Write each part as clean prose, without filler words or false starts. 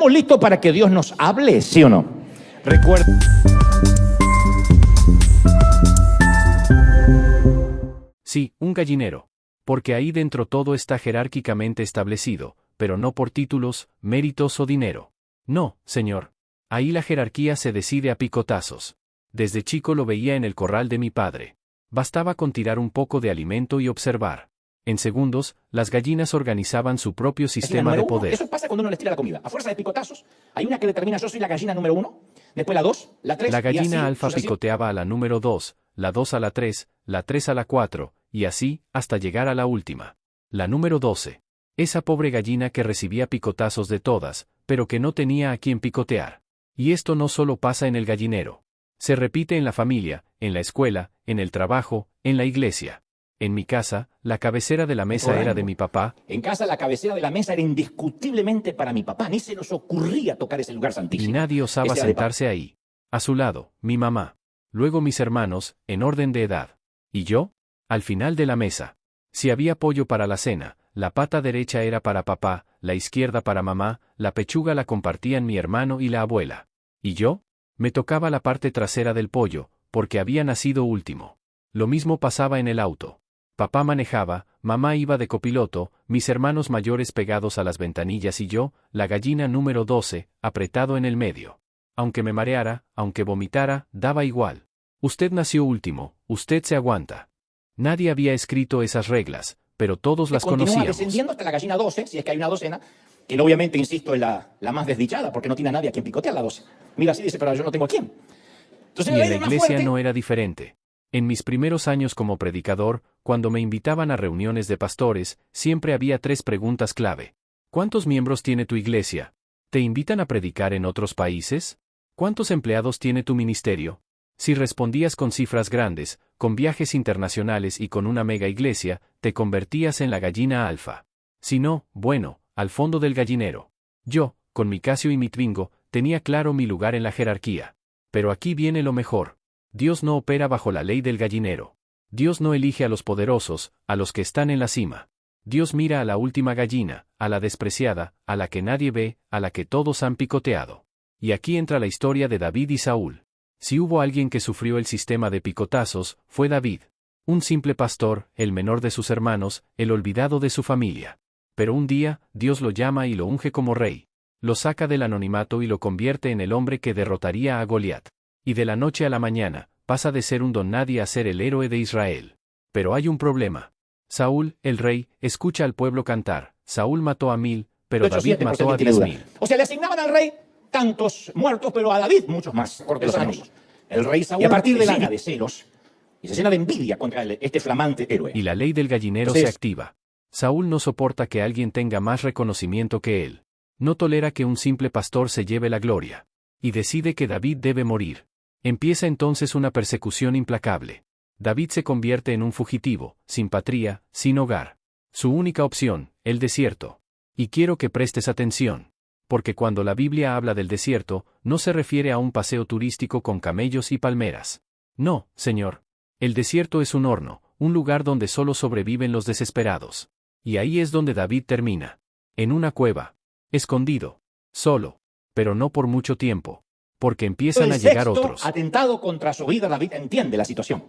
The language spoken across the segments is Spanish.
¿Estamos listos para que Dios nos hable, sí o no? Recuerda. Sí, un gallinero. Porque ahí dentro todo está jerárquicamente establecido, pero no por títulos, méritos o dinero. No, señor. Ahí la jerarquía se decide a picotazos. Desde chico lo veía en el corral de mi padre. Bastaba con tirar un poco de alimento y observar. En segundos, las gallinas organizaban su propio sistema de poder. Eso pasa cuando uno les tira la comida. A fuerza de picotazos, hay una que determina: yo soy la gallina número 1, después la 2, la 3, La gallina y así, alfa picoteaba a la número 2, la 2 a la 3, la 3 a la 4, y así, hasta llegar a la última. La número 12. Esa pobre gallina que recibía picotazos de todas, pero que no tenía a quien picotear. Y esto no solo pasa en el gallinero. Se repite en la familia, en la escuela, en el trabajo, en la iglesia. En mi casa, la cabecera de la mesa era de mi papá. En casa la cabecera de la mesa era indiscutiblemente para mi papá. Ni se nos ocurría tocar ese lugar Y santísimo. nadie osaba sentarse ahí. A su lado, mi mamá. Luego mis hermanos, en orden de edad. Y yo, al final de la mesa. Si había pollo para la cena, la pata derecha era para papá, la izquierda para mamá, la pechuga la compartían mi hermano y la abuela. ¿Y yo? Me tocaba la parte trasera del pollo, porque había nacido último. Lo mismo pasaba en el auto. Papá manejaba, mamá iba de copiloto, mis hermanos mayores pegados a las ventanillas y yo, la gallina número 12, apretado en el medio. Aunque me mareara, aunque vomitara, daba igual. Usted nació último, usted se aguanta. Nadie había escrito esas reglas, pero todos las Continúa conocíamos. descendiendo hasta la gallina 12, si es que hay una docena, que obviamente, insisto, es la más desdichada, porque no tiene a nadie a quien picotear la 12. Mira, así dice, pero yo no tengo a quién. Entonces, Y en la iglesia no era diferente. En mis primeros años como predicador, cuando me invitaban a reuniones de pastores, siempre había 3 preguntas clave. ¿Cuántos miembros tiene tu iglesia? ¿Te invitan a predicar en otros países? ¿Cuántos empleados tiene tu ministerio? Si respondías con cifras grandes, con viajes internacionales y con una mega iglesia, te convertías en la gallina alfa. Si no, bueno, al fondo del gallinero. Yo, con mi Casio y mi Twingo, tenía claro mi lugar en la jerarquía. Pero aquí viene lo mejor. Dios no opera bajo la ley del gallinero. Dios no elige a los poderosos, a los que están en la cima. Dios mira a la última gallina, a la despreciada, a la que nadie ve, a la que todos han picoteado. Y aquí entra la historia de David y Saúl. Si hubo alguien que sufrió el sistema de picotazos, fue David. Un simple pastor, el menor de sus hermanos, el olvidado de su familia. Pero un día, Dios lo llama y lo unge como rey. Lo saca del anonimato y lo convierte en el hombre que derrotaría a Goliat. Y de la noche a la mañana, pasa de ser un don nadie a ser el héroe de Israel. Pero hay un problema. Saúl, el rey, escucha al pueblo cantar. Saúl mató a 1000, pero David mató a 10.000. O sea, le asignaban al rey tantos muertos, pero a David muchos más, porque los años. El rey Saúl, y a partir de de celos, y se llena de envidia contra este flamante héroe. Y la ley del gallinero se activa. Saúl no soporta que alguien tenga más reconocimiento que él. No tolera que un simple pastor se lleve la gloria. Y decide que David debe morir. Empieza entonces una persecución implacable. David se convierte en un fugitivo, sin patria, sin hogar. Su única opción, el desierto. Y quiero que prestes atención. Porque cuando la Biblia habla del desierto, no se refiere a un paseo turístico con camellos y palmeras. No, Señor. El desierto es un horno, un lugar donde solo sobreviven los desesperados. Y ahí es donde David termina. En una cueva. Escondido. Solo. Pero no por mucho tiempo. Porque empiezan a llegar otros. Atentado contra su vida, David entiende la situación.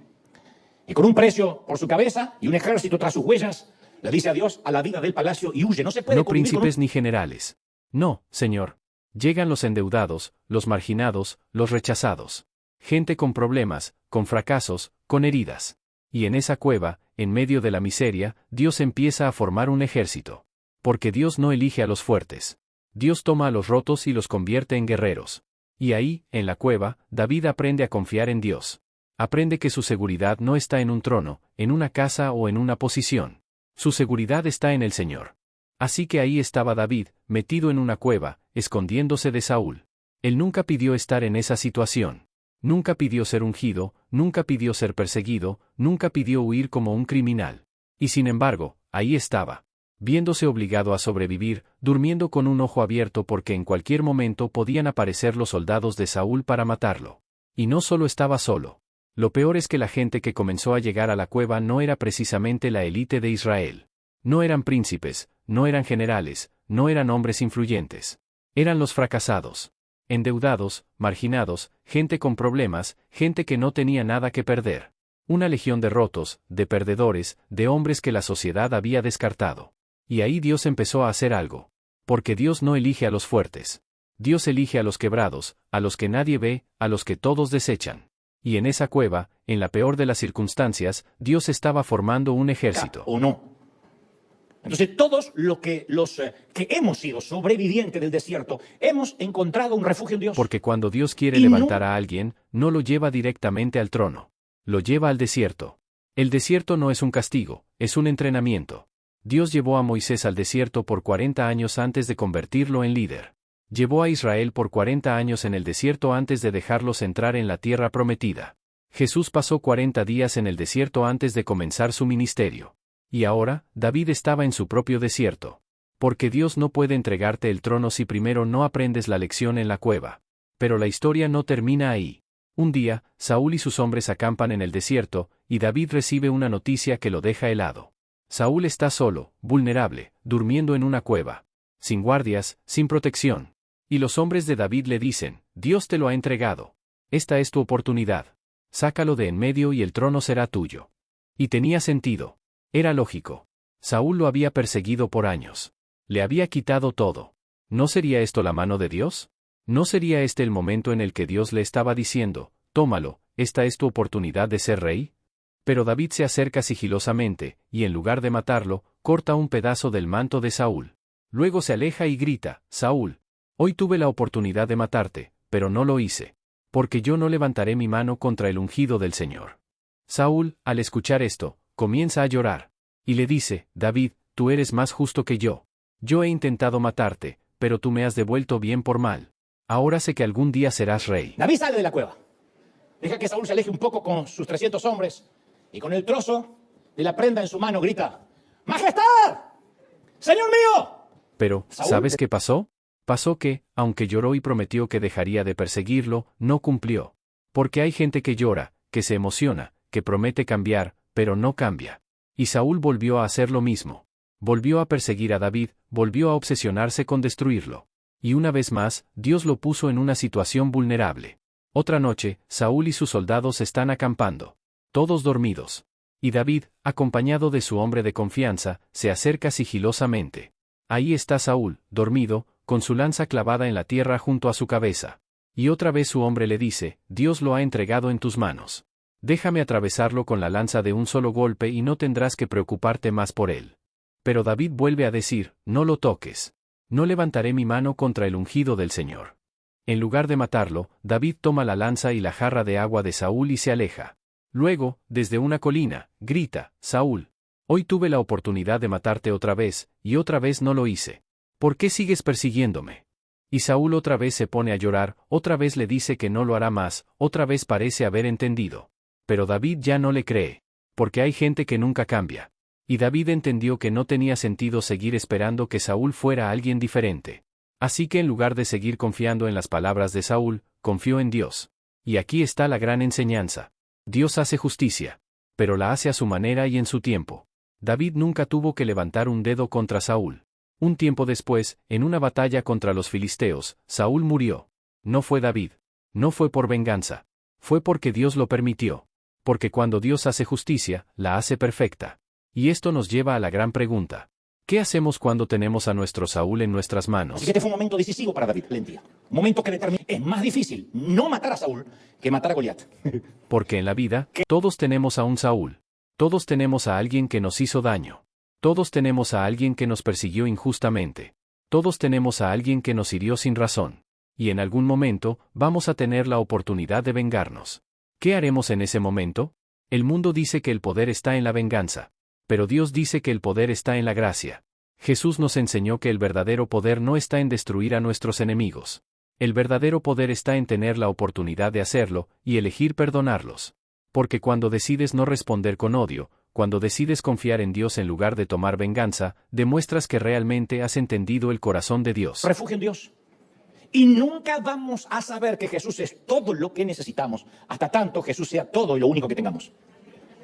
Y con un precio por su cabeza y un ejército tras sus huellas, le dice adiós a la vida del palacio y huye. No se puede No príncipes ni generales. No, Señor. Llegan los endeudados, los marginados, los rechazados. Gente con problemas, con fracasos, con heridas. Y en esa cueva, en medio de la miseria, Dios empieza a formar un ejército. Porque Dios no elige a los fuertes. Dios toma a los rotos y los convierte en guerreros. Y ahí, en la cueva, David aprende a confiar en Dios. Aprende que su seguridad no está en un trono, en una casa o en una posición. Su seguridad está en el Señor. Así que ahí estaba David, metido en una cueva, escondiéndose de Saúl. Él nunca pidió estar en esa situación. Nunca pidió ser ungido, nunca pidió ser perseguido, nunca pidió huir como un criminal. Y sin embargo, ahí estaba. Viéndose obligado a sobrevivir, durmiendo con un ojo abierto porque en cualquier momento podían aparecer los soldados de Saúl para matarlo. Y no solo estaba solo. Lo peor es que la gente que comenzó a llegar a la cueva no era precisamente la élite de Israel. No eran príncipes, no eran generales, no eran hombres influyentes. Eran los fracasados. Endeudados, marginados, gente con problemas, gente que no tenía nada que perder. Una legión de rotos, de perdedores, de hombres que la sociedad había descartado. Y ahí Dios empezó a hacer algo. Porque Dios no elige a los fuertes. Dios elige a los quebrados, a los que nadie ve, a los que todos desechan. Y en esa cueva, en la peor de las circunstancias, Dios estaba formando un ejército. ¿O no? Entonces todos los que hemos sido sobrevivientes del desierto, hemos encontrado un refugio en Dios. Porque cuando Dios quiere levantar a alguien, no lo lleva directamente al trono. Lo lleva al desierto. El desierto no es un castigo, es un entrenamiento. Dios llevó a Moisés al desierto por 40 años antes de convertirlo en líder. Llevó a Israel por 40 años en el desierto antes de dejarlos entrar en la tierra prometida. Jesús pasó 40 días en el desierto antes de comenzar su ministerio. Y ahora, David estaba en su propio desierto. Porque Dios no puede entregarte el trono si primero no aprendes la lección en la cueva. Pero la historia no termina ahí. Un día, Saúl y sus hombres acampan en el desierto, y David recibe una noticia que lo deja helado. Saúl está solo, vulnerable, durmiendo en una cueva. Sin guardias, sin protección. Y los hombres de David le dicen, Dios te lo ha entregado. Esta es tu oportunidad. Sácalo de en medio y el trono será tuyo. Y tenía sentido. Era lógico. Saúl lo había perseguido por años. Le había quitado todo. ¿No sería esto la mano de Dios? ¿No sería este el momento en el que Dios le estaba diciendo, tómalo, esta es tu oportunidad de ser rey? Pero David se acerca sigilosamente, y en lugar de matarlo, corta un pedazo del manto de Saúl. Luego se aleja y grita, Saúl, hoy tuve la oportunidad de matarte, pero no lo hice. Porque yo no levantaré mi mano contra el ungido del Señor. Saúl, al escuchar esto, comienza a llorar. Y le dice, David, tú eres más justo que yo. Yo he intentado matarte, pero tú me has devuelto bien por mal. Ahora sé que algún día serás rey. David sale de la cueva. Deja que Saúl se aleje un poco con sus 300 hombres. Y con el trozo de la prenda en su mano grita, ¡Majestad! ¡Señor mío! Pero, Saúl, ¿sabes qué pasó? Pasó que, aunque lloró y prometió que dejaría de perseguirlo, no cumplió. Porque hay gente que llora, que se emociona, que promete cambiar, pero no cambia. Y Saúl volvió a hacer lo mismo. Volvió a perseguir a David, volvió a obsesionarse con destruirlo. Y una vez más, Dios lo puso en una situación vulnerable. Otra noche, Saúl y sus soldados están acampando. Todos dormidos. Y David, acompañado de su hombre de confianza, se acerca sigilosamente. Ahí está Saúl, dormido, con su lanza clavada en la tierra junto a su cabeza. Y otra vez su hombre le dice, Dios lo ha entregado en tus manos. Déjame atravesarlo con la lanza de un solo golpe y no tendrás que preocuparte más por él. Pero David vuelve a decir, no lo toques. No levantaré mi mano contra el ungido del Señor. En lugar de matarlo, David toma la lanza y la jarra de agua de Saúl y se aleja. Luego, desde una colina, grita, Saúl, hoy tuve la oportunidad de matarte otra vez, y otra vez no lo hice. ¿Por qué sigues persiguiéndome? Y Saúl otra vez se pone a llorar, otra vez le dice que no lo hará más, otra vez parece haber entendido. Pero David ya no le cree. Porque hay gente que nunca cambia. Y David entendió que no tenía sentido seguir esperando que Saúl fuera alguien diferente. Así que en lugar de seguir confiando en las palabras de Saúl, confió en Dios. Y aquí está la gran enseñanza. Dios hace justicia. Pero la hace a su manera y en su tiempo. David nunca tuvo que levantar un dedo contra Saúl. Un tiempo después, en una batalla contra los filisteos, Saúl murió. No fue David. No fue por venganza. Fue porque Dios lo permitió. Porque cuando Dios hace justicia, la hace perfecta. Y esto nos lleva a la gran pregunta. ¿Qué hacemos cuando tenemos a nuestro Saúl en nuestras manos? Así que este fue un momento decisivo para David, valentía. Un momento que determina. Es más difícil no matar a Saúl que matar a Goliat. Porque en la vida, todos tenemos a un Saúl. Todos tenemos a alguien que nos hizo daño. Todos tenemos a alguien que nos persiguió injustamente. Todos tenemos a alguien que nos hirió sin razón. Y en algún momento, vamos a tener la oportunidad de vengarnos. ¿Qué haremos en ese momento? El mundo dice que el poder está en la venganza. Pero Dios dice que el poder está en la gracia. Jesús nos enseñó que el verdadero poder no está en destruir a nuestros enemigos. El verdadero poder está en tener la oportunidad de hacerlo, y elegir perdonarlos. Porque cuando decides no responder con odio, cuando decides confiar en Dios en lugar de tomar venganza, demuestras que realmente has entendido el corazón de Dios. Refugio en Dios. Y nunca vamos a saber que Jesús es todo lo que necesitamos, hasta tanto Jesús sea todo y lo único que tengamos.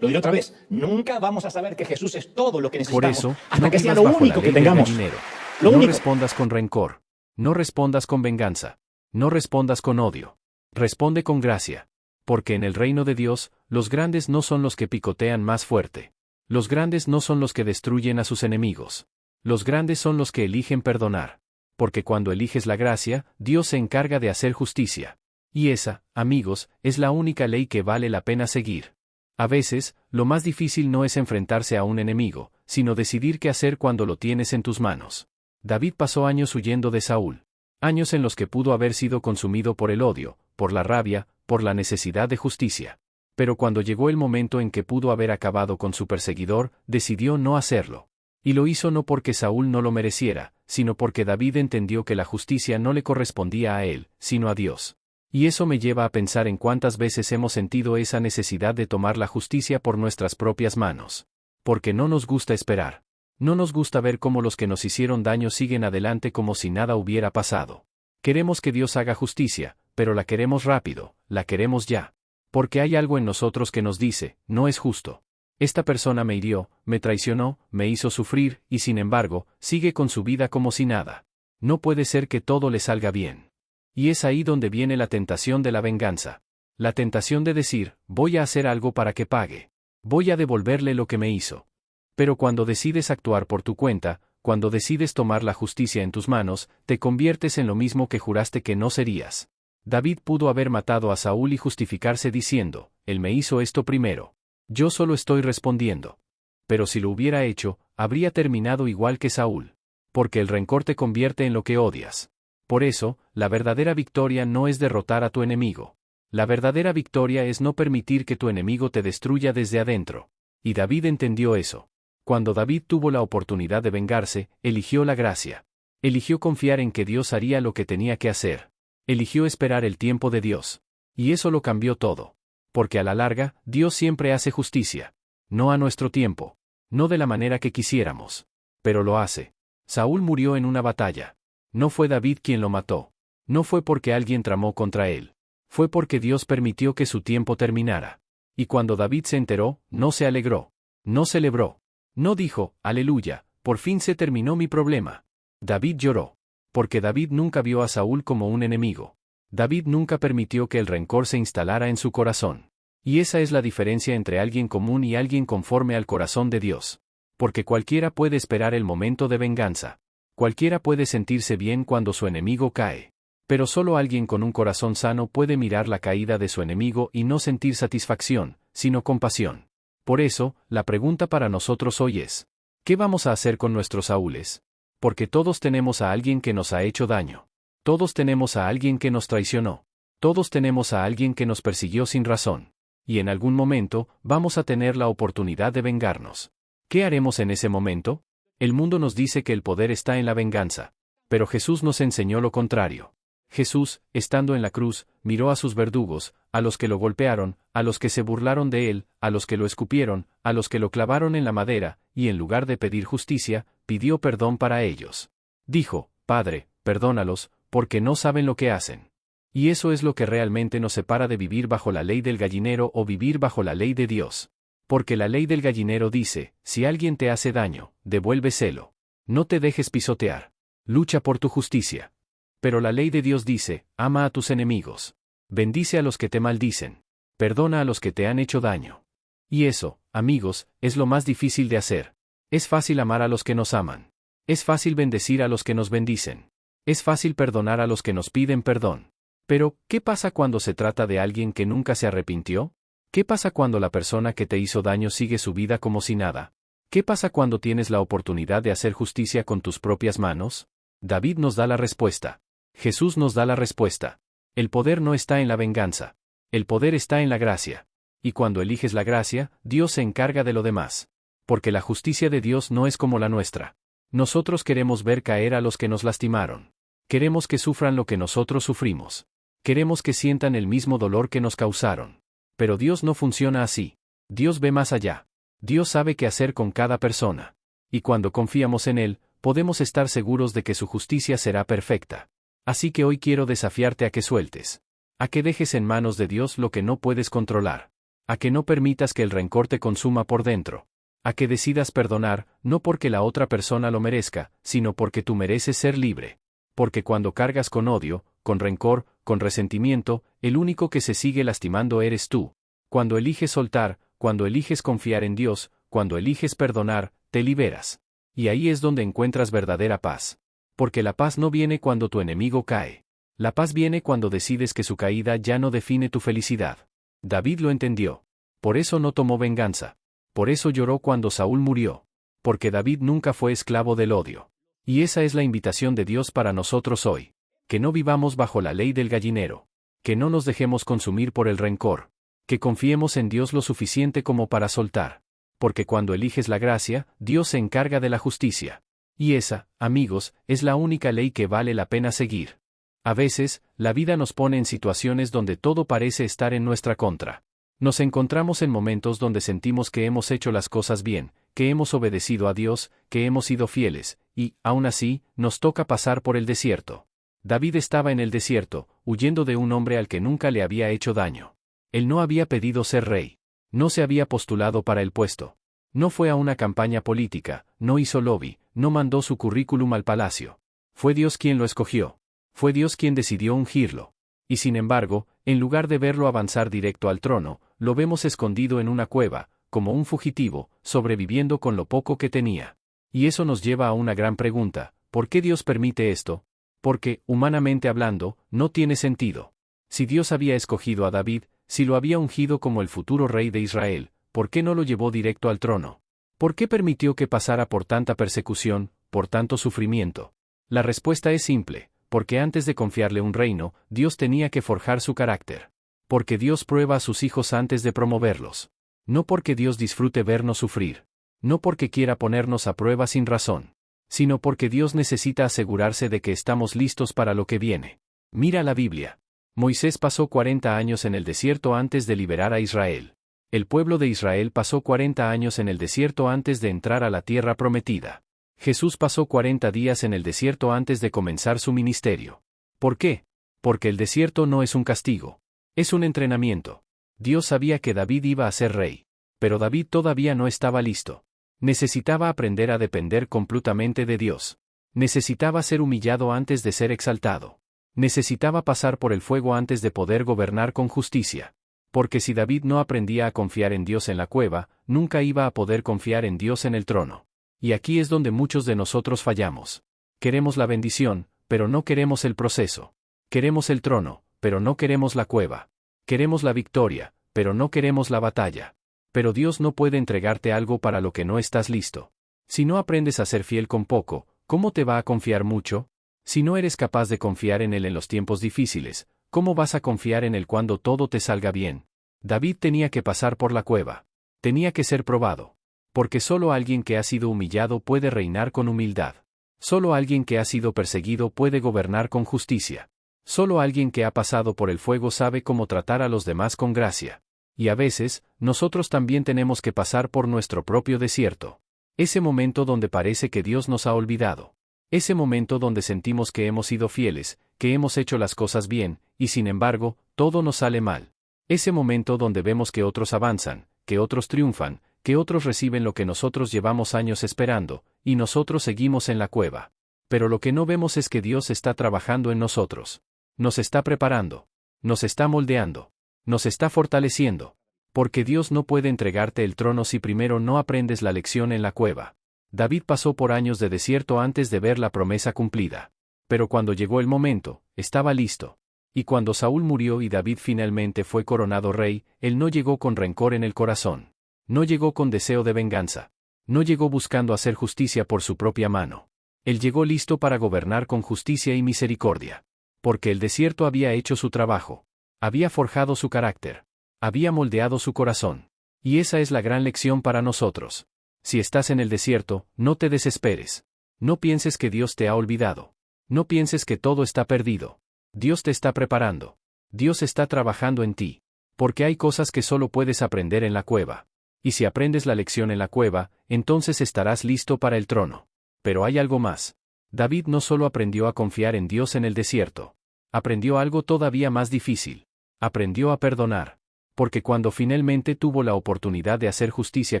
Lo diré otra vez, nunca vamos a saber que Jesús es todo lo que necesitamos, Por eso, hasta no que sea vivas lo bajo la único que ley del tengamos. gallinero. Lo No único. respondas con rencor. No respondas con venganza. No respondas con odio. Responde con gracia. Porque en el reino de Dios, los grandes no son los que picotean más fuerte. Los grandes no son los que destruyen a sus enemigos. Los grandes son los que eligen perdonar. Porque cuando eliges la gracia, Dios se encarga de hacer justicia. Y esa, amigos, es la única ley que vale la pena seguir. A veces, lo más difícil no es enfrentarse a un enemigo, sino decidir qué hacer cuando lo tienes en tus manos. David pasó años huyendo de Saúl. Años en los que pudo haber sido consumido por el odio, por la rabia, por la necesidad de justicia. Pero cuando llegó el momento en que pudo haber acabado con su perseguidor, decidió no hacerlo. Y lo hizo no porque Saúl no lo mereciera, sino porque David entendió que la justicia no le correspondía a él, sino a Dios. Y eso me lleva a pensar en cuántas veces hemos sentido esa necesidad de tomar la justicia por nuestras propias manos. Porque no nos gusta esperar. No nos gusta ver cómo los que nos hicieron daño siguen adelante como si nada hubiera pasado. Queremos que Dios haga justicia, pero la queremos rápido, la queremos ya. Porque hay algo en nosotros que nos dice, no es justo. Esta persona me hirió, me traicionó, me hizo sufrir, y sin embargo, sigue con su vida como si nada. No puede ser que todo le salga bien. Y es ahí donde viene la tentación de la venganza. La tentación de decir, voy a hacer algo para que pague. Voy a devolverle lo que me hizo. Pero cuando decides actuar por tu cuenta, cuando decides tomar la justicia en tus manos, te conviertes en lo mismo que juraste que no serías. David pudo haber matado a Saúl y justificarse diciendo, él me hizo esto primero. Yo solo estoy respondiendo. Pero si lo hubiera hecho, habría terminado igual que Saúl. Porque el rencor te convierte en lo que odias. Por eso, la verdadera victoria no es derrotar a tu enemigo. La verdadera victoria es no permitir que tu enemigo te destruya desde adentro. Y David entendió eso. Cuando David tuvo la oportunidad de vengarse, eligió la gracia. Eligió confiar en que Dios haría lo que tenía que hacer. Eligió esperar el tiempo de Dios. Y eso lo cambió todo. Porque a la larga, Dios siempre hace justicia. No a nuestro tiempo. No de la manera que quisiéramos. Pero lo hace. Saúl murió en una batalla. No fue David quien lo mató. No fue porque alguien tramó contra él. Fue porque Dios permitió que su tiempo terminara. Y cuando David se enteró, no se alegró. No celebró. No dijo, aleluya, por fin se terminó mi problema. David lloró. Porque David nunca vio a Saúl como un enemigo. David nunca permitió que el rencor se instalara en su corazón. Y esa es la diferencia entre alguien común y alguien conforme al corazón de Dios. Porque cualquiera puede esperar el momento de venganza. Cualquiera puede sentirse bien cuando su enemigo cae. Pero solo alguien con un corazón sano puede mirar la caída de su enemigo y no sentir satisfacción, sino compasión. Por eso, la pregunta para nosotros hoy es, ¿qué vamos a hacer con nuestros Saúles? Porque todos tenemos a alguien que nos ha hecho daño. Todos tenemos a alguien que nos traicionó. Todos tenemos a alguien que nos persiguió sin razón. Y en algún momento, vamos a tener la oportunidad de vengarnos. ¿Qué haremos en ese momento? El mundo nos dice que el poder está en la venganza. Pero Jesús nos enseñó lo contrario. Jesús, estando en la cruz, miró a sus verdugos, a los que lo golpearon, a los que se burlaron de él, a los que lo escupieron, a los que lo clavaron en la madera, y en lugar de pedir justicia, pidió perdón para ellos. Dijo, Padre, perdónalos, porque no saben lo que hacen. Y eso es lo que realmente nos separa de vivir bajo la ley del gallinero o vivir bajo la ley de Dios. Porque la ley del gallinero dice, si alguien te hace daño, devuélveselo. No te dejes pisotear. Lucha por tu justicia. Pero la ley de Dios dice, ama a tus enemigos. Bendice a los que te maldicen. Perdona a los que te han hecho daño. Y eso, amigos, es lo más difícil de hacer. Es fácil amar a los que nos aman. Es fácil bendecir a los que nos bendicen. Es fácil perdonar a los que nos piden perdón. Pero, ¿qué pasa cuando se trata de alguien que nunca se arrepintió? ¿Qué pasa cuando la persona que te hizo daño sigue su vida como si nada? ¿Qué pasa cuando tienes la oportunidad de hacer justicia con tus propias manos? David nos da la respuesta. Jesús nos da la respuesta. El poder no está en la venganza. El poder está en la gracia. Y cuando eliges la gracia, Dios se encarga de lo demás. Porque la justicia de Dios no es como la nuestra. Nosotros queremos ver caer a los que nos lastimaron. Queremos que sufran lo que nosotros sufrimos. Queremos que sientan el mismo dolor que nos causaron. Pero Dios no funciona así. Dios ve más allá. Dios sabe qué hacer con cada persona. Y cuando confiamos en Él, podemos estar seguros de que su justicia será perfecta. Así que hoy quiero desafiarte a que sueltes. A que dejes en manos de Dios lo que no puedes controlar. A que no permitas que el rencor te consuma por dentro. A que decidas perdonar, no porque la otra persona lo merezca, sino porque tú mereces ser libre. porque cuando cargas con odio, con rencor, con resentimiento, el único que se sigue lastimando eres tú. Cuando eliges soltar, cuando eliges confiar en Dios, cuando eliges perdonar, te liberas. Y ahí es donde encuentras verdadera paz. Porque la paz no viene cuando tu enemigo cae. La paz viene cuando decides que su caída ya no define tu felicidad. David lo entendió. Por eso no tomó venganza. Por eso lloró cuando Saúl murió. Porque David nunca fue esclavo del odio. Y esa es la invitación de Dios para nosotros hoy. Que no vivamos bajo la ley del gallinero. Que no nos dejemos consumir por el rencor. Que confiemos en Dios lo suficiente como para soltar. Porque cuando eliges la gracia, Dios se encarga de la justicia. Y esa, amigos, es la única ley que vale la pena seguir. A veces, la vida nos pone en situaciones donde todo parece estar en nuestra contra. Nos encontramos en momentos donde sentimos que hemos hecho las cosas bien, que hemos obedecido a Dios, que hemos sido fieles, y, aún así, nos toca pasar por el desierto. David estaba en el desierto, huyendo de un hombre al que nunca le había hecho daño. Él no había pedido ser rey. No se había postulado para el puesto. No fue a una campaña política, no hizo lobby, no mandó su currículum al palacio. Fue Dios quien lo escogió. Fue Dios quien decidió ungirlo. Y sin embargo, en lugar de verlo avanzar directo al trono, lo vemos escondido en una cueva, como un fugitivo, sobreviviendo con lo poco que tenía. Y eso nos lleva a una gran pregunta: ¿por qué Dios permite esto? Porque, humanamente hablando, no tiene sentido. Si Dios había escogido a David, si lo había ungido como el futuro rey de Israel, ¿por qué no lo llevó directo al trono? ¿Por qué permitió que pasara por tanta persecución, por tanto sufrimiento? La respuesta es simple: porque antes de confiarle un reino, Dios tenía que forjar su carácter. Porque Dios prueba a sus hijos antes de promoverlos. No porque Dios disfrute vernos sufrir. No porque quiera ponernos a prueba sin razón. Sino porque Dios necesita asegurarse de que estamos listos para lo que viene. Mira la Biblia. Moisés pasó 40 años en el desierto antes de liberar a Israel. El pueblo de Israel pasó 40 años en el desierto antes de entrar a la tierra prometida. Jesús pasó 40 días en el desierto antes de comenzar su ministerio. ¿Por qué? Porque el desierto no es un castigo. Es un entrenamiento. Dios sabía que David iba a ser rey. Pero David todavía no estaba listo. Necesitaba aprender a depender completamente de Dios. Necesitaba ser humillado antes de ser exaltado. Necesitaba pasar por el fuego antes de poder gobernar con justicia. Porque si David no aprendía a confiar en Dios en la cueva, nunca iba a poder confiar en Dios en el trono. Y aquí es donde muchos de nosotros fallamos. Queremos la bendición, pero no queremos el proceso. Queremos el trono, pero no queremos la cueva. Queremos la victoria, pero no queremos la batalla. Pero Dios no puede entregarte algo para lo que no estás listo. Si no aprendes a ser fiel con poco, ¿cómo te va a confiar mucho? Si no eres capaz de confiar en Él en los tiempos difíciles, ¿cómo vas a confiar en Él cuando todo te salga bien? David tenía que pasar por la cueva. Tenía que ser probado. Porque solo alguien que ha sido humillado puede reinar con humildad. Solo alguien que ha sido perseguido puede gobernar con justicia. Solo alguien que ha pasado por el fuego sabe cómo tratar a los demás con gracia. Y a veces, nosotros también tenemos que pasar por nuestro propio desierto. Ese momento donde parece que Dios nos ha olvidado. Ese momento donde sentimos que hemos sido fieles, que hemos hecho las cosas bien, y sin embargo, todo nos sale mal. Ese momento donde vemos que otros avanzan, que otros triunfan, que otros reciben lo que nosotros llevamos años esperando, y nosotros seguimos en la cueva. Pero lo que no vemos es que Dios está trabajando en nosotros. Nos está preparando. Nos está moldeando. Nos está fortaleciendo. Porque Dios no puede entregarte el trono si primero no aprendes la lección en la cueva. David pasó por años de desierto antes de ver la promesa cumplida. Pero cuando llegó el momento, estaba listo. Y cuando Saúl murió y David finalmente fue coronado rey, él no llegó con rencor en el corazón. No llegó con deseo de venganza. No llegó buscando hacer justicia por su propia mano. Él llegó listo para gobernar con justicia y misericordia. Porque el desierto había hecho su trabajo. Había forjado su carácter. Había moldeado su corazón. Y esa es la gran lección para nosotros. Si estás en el desierto, no te desesperes. No pienses que Dios te ha olvidado. No pienses que todo está perdido. Dios te está preparando. Dios está trabajando en ti. Porque hay cosas que solo puedes aprender en la cueva. Y si aprendes la lección en la cueva, entonces estarás listo para el trono. Pero hay algo más. David no solo aprendió a confiar en Dios en el desierto. Aprendió algo todavía más difícil. Aprendió a perdonar. Porque cuando finalmente tuvo la oportunidad de hacer justicia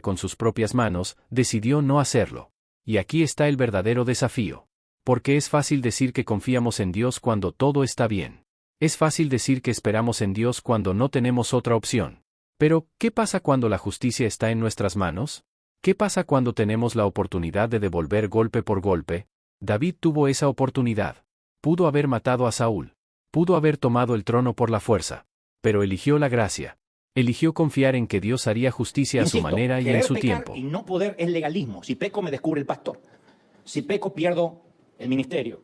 con sus propias manos, decidió no hacerlo. Y aquí está el verdadero desafío. Porque es fácil decir que confiamos en Dios cuando todo está bien. Es fácil decir que esperamos en Dios cuando no tenemos otra opción. Pero, ¿qué pasa cuando la justicia está en nuestras manos? ¿Qué pasa cuando tenemos la oportunidad de devolver golpe por golpe? David tuvo esa oportunidad. Pudo haber matado a Saúl. Pudo haber tomado el trono por la fuerza. Pero eligió la gracia. Eligió confiar en que Dios haría justicia a su manera y en su tiempo. Y no poder es legalismo. Si peco me descubre el pastor. Si peco pierdo el ministerio.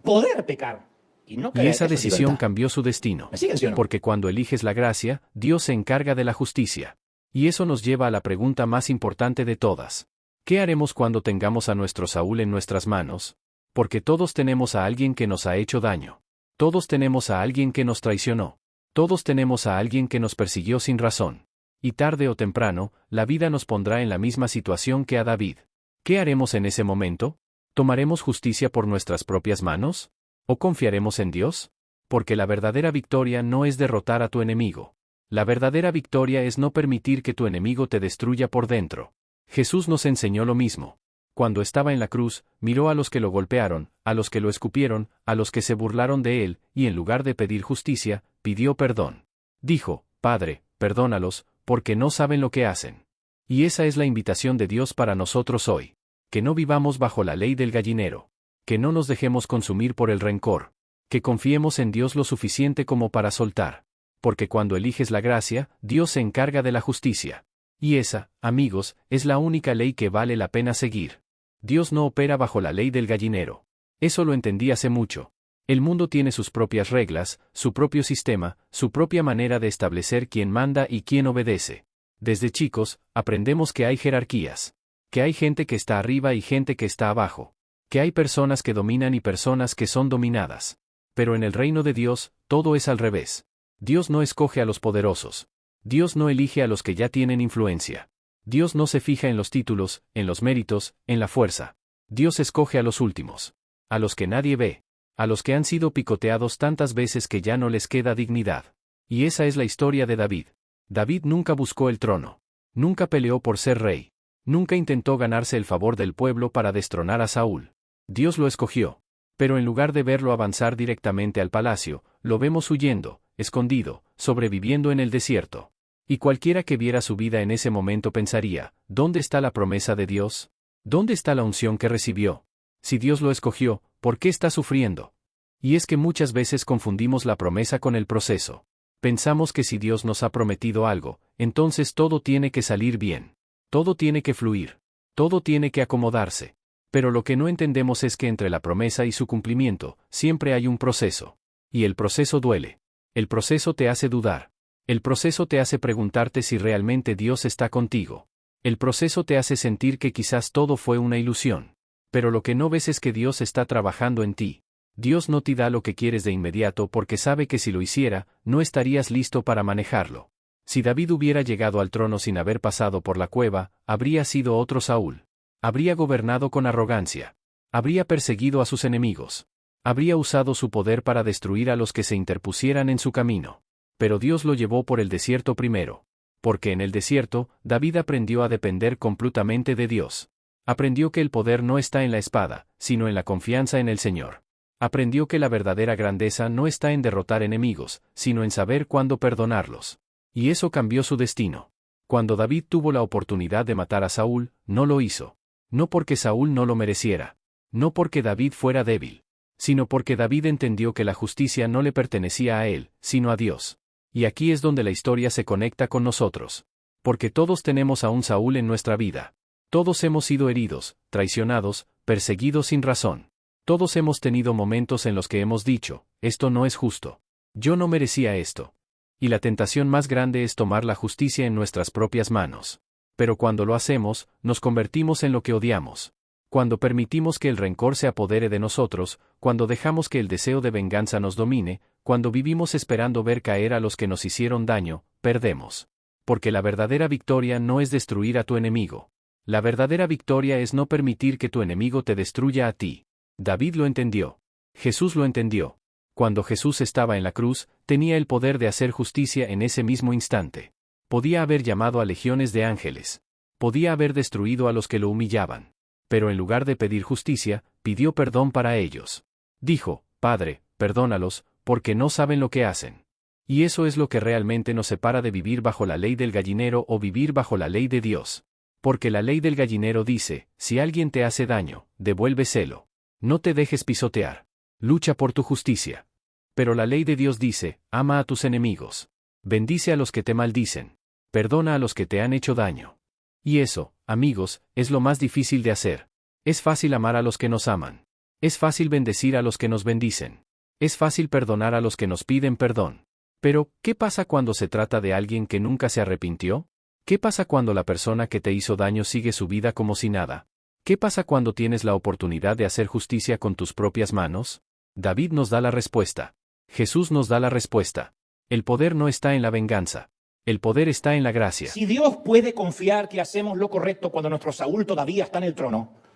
Poder pecar y no caer. Y esa decisión cambió su destino. ¿Me siguen, sí o no? Porque cuando eliges la gracia, Dios se encarga de la justicia. Y eso nos lleva a la pregunta más importante de todas. ¿Qué haremos cuando tengamos a nuestro Saúl en nuestras manos? Porque todos tenemos a alguien que nos ha hecho daño. Todos tenemos a alguien que nos traicionó. Todos tenemos a alguien que nos persiguió sin razón. Y tarde o temprano, la vida nos pondrá en la misma situación que a David. ¿Qué haremos en ese momento? ¿Tomaremos justicia por nuestras propias manos? ¿O confiaremos en Dios? Porque la verdadera victoria no es derrotar a tu enemigo. La verdadera victoria es no permitir que tu enemigo te destruya por dentro. Jesús nos enseñó lo mismo. Cuando estaba en la cruz, miró a los que lo golpearon, a los que lo escupieron, a los que se burlaron de él, y en lugar de pedir justicia, pidió perdón. Dijo, Padre, perdónalos, porque no saben lo que hacen. Y esa es la invitación de Dios para nosotros hoy. Que no vivamos bajo la ley del gallinero. Que no nos dejemos consumir por el rencor. Que confiemos en Dios lo suficiente como para soltar. Porque cuando eliges la gracia, Dios se encarga de la justicia. Y esa, amigos, es la única ley que vale la pena seguir. Dios no opera bajo la ley del gallinero. Eso lo entendí hace mucho. El mundo tiene sus propias reglas, su propio sistema, su propia manera de establecer quién manda y quién obedece. Desde chicos, aprendemos que hay jerarquías. Que hay gente que está arriba y gente que está abajo. Que hay personas que dominan y personas que son dominadas. Pero en el reino de Dios, todo es al revés. Dios no escoge a los poderosos. Dios no elige a los que ya tienen influencia. Dios no se fija en los títulos, en los méritos, en la fuerza. Dios escoge a los últimos. A los que nadie ve. A los que han sido picoteados tantas veces que ya no les queda dignidad. Y esa es la historia de David. David nunca buscó el trono. Nunca peleó por ser rey. Nunca intentó ganarse el favor del pueblo para destronar a Saúl. Dios lo escogió. Pero en lugar de verlo avanzar directamente al palacio, lo vemos huyendo, escondido, sobreviviendo en el desierto. Y cualquiera que viera su vida en ese momento pensaría, ¿dónde está la promesa de Dios? ¿Dónde está la unción que recibió? Si Dios lo escogió, ¿por qué está sufriendo? Y es que muchas veces confundimos la promesa con el proceso. Pensamos que si Dios nos ha prometido algo, entonces todo tiene que salir bien. Todo tiene que fluir. Todo tiene que acomodarse. Pero lo que no entendemos es que entre la promesa y su cumplimiento, siempre hay un proceso. Y el proceso duele. El proceso te hace dudar. El proceso te hace preguntarte si realmente Dios está contigo. El proceso te hace sentir que quizás todo fue una ilusión. Pero lo que no ves es que Dios está trabajando en ti. Dios no te da lo que quieres de inmediato porque sabe que si lo hiciera, no estarías listo para manejarlo. Si David hubiera llegado al trono sin haber pasado por la cueva, habría sido otro Saúl. Habría gobernado con arrogancia. Habría perseguido a sus enemigos. Habría usado su poder para destruir a los que se interpusieran en su camino. Pero Dios lo llevó por el desierto primero. Porque en el desierto, David aprendió a depender completamente de Dios. Aprendió que el poder no está en la espada, sino en la confianza en el Señor. Aprendió que la verdadera grandeza no está en derrotar enemigos, sino en saber cuándo perdonarlos. Y eso cambió su destino. Cuando David tuvo la oportunidad de matar a Saúl, no lo hizo. No porque Saúl no lo mereciera. No porque David fuera débil. Sino porque David entendió que la justicia no le pertenecía a él, sino a Dios. Y aquí es donde la historia se conecta con nosotros. Porque todos tenemos a un Saúl en nuestra vida. Todos hemos sido heridos, traicionados, perseguidos sin razón. Todos hemos tenido momentos en los que hemos dicho, esto no es justo. Yo no merecía esto. Y la tentación más grande es tomar la justicia en nuestras propias manos. Pero cuando lo hacemos, nos convertimos en lo que odiamos. Cuando permitimos que el rencor se apodere de nosotros, cuando dejamos que el deseo de venganza nos domine, cuando vivimos esperando ver caer a los que nos hicieron daño, perdemos. Porque la verdadera victoria no es destruir a tu enemigo. La verdadera victoria es no permitir que tu enemigo te destruya a ti. David lo entendió. Jesús lo entendió. Cuando Jesús estaba en la cruz, tenía el poder de hacer justicia en ese mismo instante. Podía haber llamado a legiones de ángeles. Podía haber destruido a los que lo humillaban. Pero en lugar de pedir justicia, pidió perdón para ellos. Dijo, Padre, perdónalos, porque no saben lo que hacen. Y eso es lo que realmente nos separa de vivir bajo la ley del gallinero o vivir bajo la ley de Dios. Porque la ley del gallinero dice, si alguien te hace daño, devuélveselo. No te dejes pisotear. Lucha por tu justicia. Pero la ley de Dios dice, ama a tus enemigos. Bendice a los que te maldicen. Perdona a los que te han hecho daño. Y eso, amigos, es lo más difícil de hacer. Es fácil amar a los que nos aman. Es fácil bendecir a los que nos bendicen. Es fácil perdonar a los que nos piden perdón. Pero, ¿qué pasa cuando se trata de alguien que nunca se arrepintió? ¿Qué pasa cuando la persona que te hizo daño sigue su vida como si nada? ¿Qué pasa cuando tienes la oportunidad de hacer justicia con tus propias manos? David nos da la respuesta. Jesús nos da la respuesta. El poder no está en la venganza. El poder está en la gracia. Si Dios puede confiar que hacemos lo correcto cuando nuestro Saúl todavía está en el trono,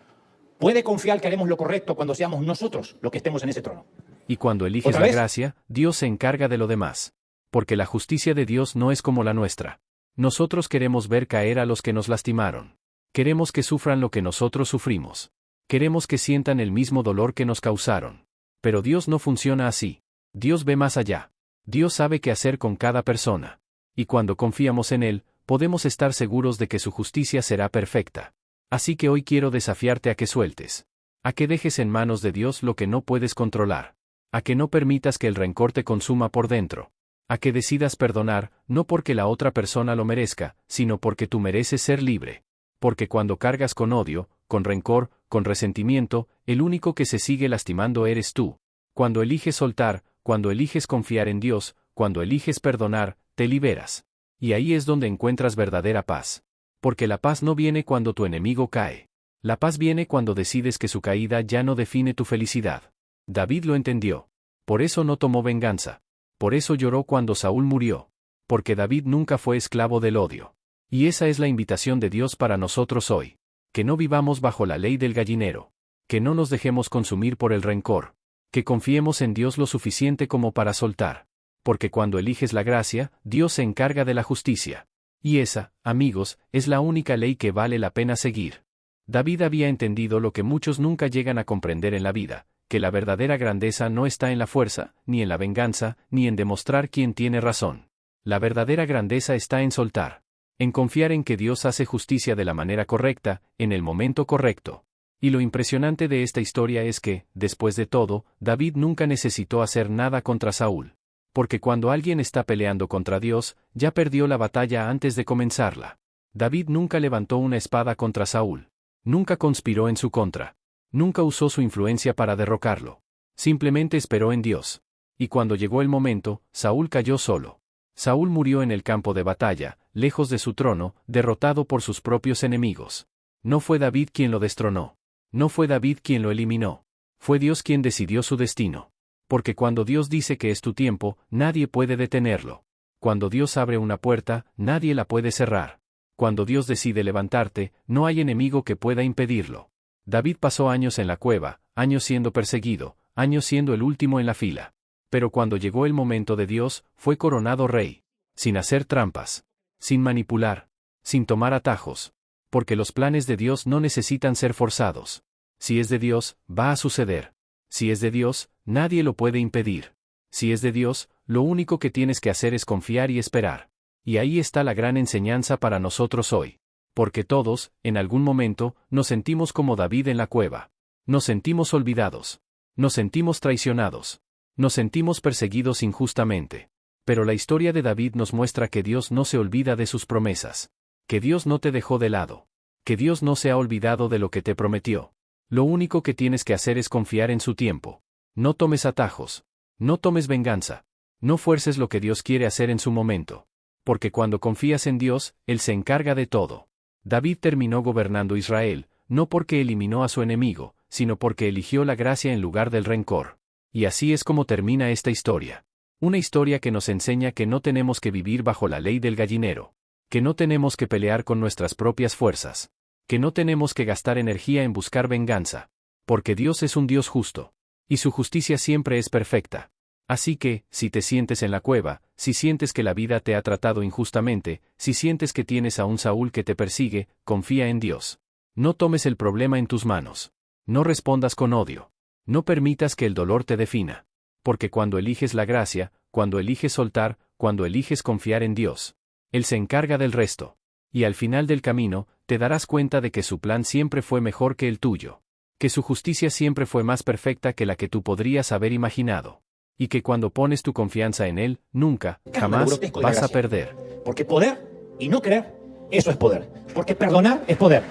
puede confiar que haremos lo correcto cuando seamos nosotros los que estemos en ese trono. Y cuando eliges la gracia, Dios se encarga de lo demás. Porque la justicia de Dios no es como la nuestra. Nosotros queremos ver caer a los que nos lastimaron. Queremos que sufran lo que nosotros sufrimos. Queremos que sientan el mismo dolor que nos causaron. Pero Dios no funciona así. Dios ve más allá. Dios sabe qué hacer con cada persona. Y cuando confiamos en Él, podemos estar seguros de que su justicia será perfecta. Así que hoy quiero desafiarte a que sueltes. A que dejes en manos de Dios lo que no puedes controlar. A que no permitas que el rencor te consuma por dentro. A que decidas perdonar, no porque la otra persona lo merezca, sino porque tú mereces ser libre. Porque cuando cargas con odio, con rencor, con resentimiento, el único que se sigue lastimando eres tú. Cuando eliges soltar, cuando eliges confiar en Dios, cuando eliges perdonar, te liberas. Y ahí es donde encuentras verdadera paz. Porque la paz no viene cuando tu enemigo cae. La paz viene cuando decides que su caída ya no define tu felicidad. David lo entendió. Por eso no tomó venganza. Por eso lloró cuando Saúl murió. Porque David nunca fue esclavo del odio. Y esa es la invitación de Dios para nosotros hoy. Que no vivamos bajo la ley del gallinero. Que no nos dejemos consumir por el rencor. Que confiemos en Dios lo suficiente como para soltar. Porque cuando eliges la gracia, Dios se encarga de la justicia. Y esa, amigos, es la única ley que vale la pena seguir. David había entendido lo que muchos nunca llegan a comprender en la vida, que la verdadera grandeza no está en la fuerza, ni en la venganza, ni en demostrar quién tiene razón. La verdadera grandeza está en soltar. En confiar en que Dios hace justicia de la manera correcta, en el momento correcto. Y lo impresionante de esta historia es que, después de todo, David nunca necesitó hacer nada contra Saúl. Porque cuando alguien está peleando contra Dios, ya perdió la batalla antes de comenzarla. David nunca levantó una espada contra Saúl. Nunca conspiró en su contra. Nunca usó su influencia para derrocarlo. Simplemente esperó en Dios. Y cuando llegó el momento, Saúl cayó solo. Saúl murió en el campo de batalla, lejos de su trono, derrotado por sus propios enemigos. No fue David quien lo destronó. No fue David quien lo eliminó. Fue Dios quien decidió su destino. Porque cuando Dios dice que es tu tiempo, nadie puede detenerlo. Cuando Dios abre una puerta, nadie la puede cerrar. Cuando Dios decide levantarte, no hay enemigo que pueda impedirlo. David pasó años en la cueva, años siendo perseguido, años siendo el último en la fila. Pero cuando llegó el momento de Dios, fue coronado rey. Sin hacer trampas. Sin manipular. Sin tomar atajos. Porque los planes de Dios no necesitan ser forzados. Si es de Dios, va a suceder. Si es de Dios, nadie lo puede impedir. Si es de Dios, lo único que tienes que hacer es confiar y esperar. Y ahí está la gran enseñanza para nosotros hoy. Porque todos, en algún momento, nos sentimos como David en la cueva. Nos sentimos olvidados. Nos sentimos traicionados. Nos sentimos perseguidos injustamente. Pero la historia de David nos muestra que Dios no se olvida de sus promesas. Que Dios no te dejó de lado. Que Dios no se ha olvidado de lo que te prometió. Lo único que tienes que hacer es confiar en su tiempo. No tomes atajos. No tomes venganza. No fuerces lo que Dios quiere hacer en su momento. Porque cuando confías en Dios, Él se encarga de todo. David terminó gobernando Israel, no porque eliminó a su enemigo, sino porque eligió la gracia en lugar del rencor. Y así es como termina esta historia. Una historia que nos enseña que no tenemos que vivir bajo la ley del gallinero. Que no tenemos que pelear con nuestras propias fuerzas. Que no tenemos que gastar energía en buscar venganza. Porque Dios es un Dios justo. Y su justicia siempre es perfecta. Así que, si te sientes en la cueva, si sientes que la vida te ha tratado injustamente, si sientes que tienes a un Saúl que te persigue, confía en Dios. No tomes el problema en tus manos. No respondas con odio. No permitas que el dolor te defina. Porque cuando eliges la gracia, cuando eliges soltar, cuando eliges confiar en Dios, Él se encarga del resto. Y al final del camino, te darás cuenta de que su plan siempre fue mejor que el tuyo. Que su justicia siempre fue más perfecta que la que tú podrías haber imaginado. Y que cuando pones tu confianza en Él, nunca, jamás, vas a perder. Porque poder y no creer, eso es poder. Porque perdonar es poder.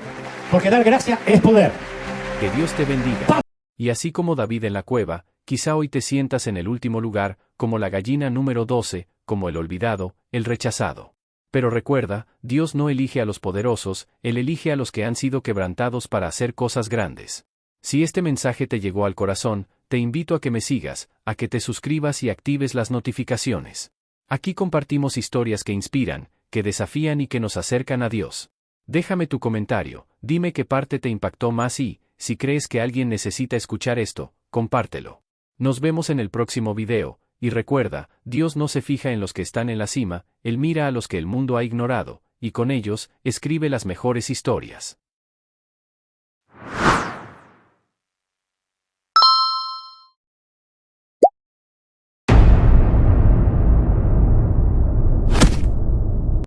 Porque dar gracia es poder. Que Dios te bendiga. Y así como David en la cueva, quizá hoy te sientas en el último lugar, como la gallina número 12, como el olvidado, el rechazado. Pero recuerda, Dios no elige a los poderosos, Él elige a los que han sido quebrantados para hacer cosas grandes. Si este mensaje te llegó al corazón, te invito a que me sigas, a que te suscribas y actives las notificaciones. Aquí compartimos historias que inspiran, que desafían y que nos acercan a Dios. Déjame tu comentario, dime qué parte te impactó más y, si crees que alguien necesita escuchar esto, compártelo. Nos vemos en el próximo video, y recuerda, Dios no se fija en los que están en la cima, Él mira a los que el mundo ha ignorado, y con ellos, escribe las mejores historias.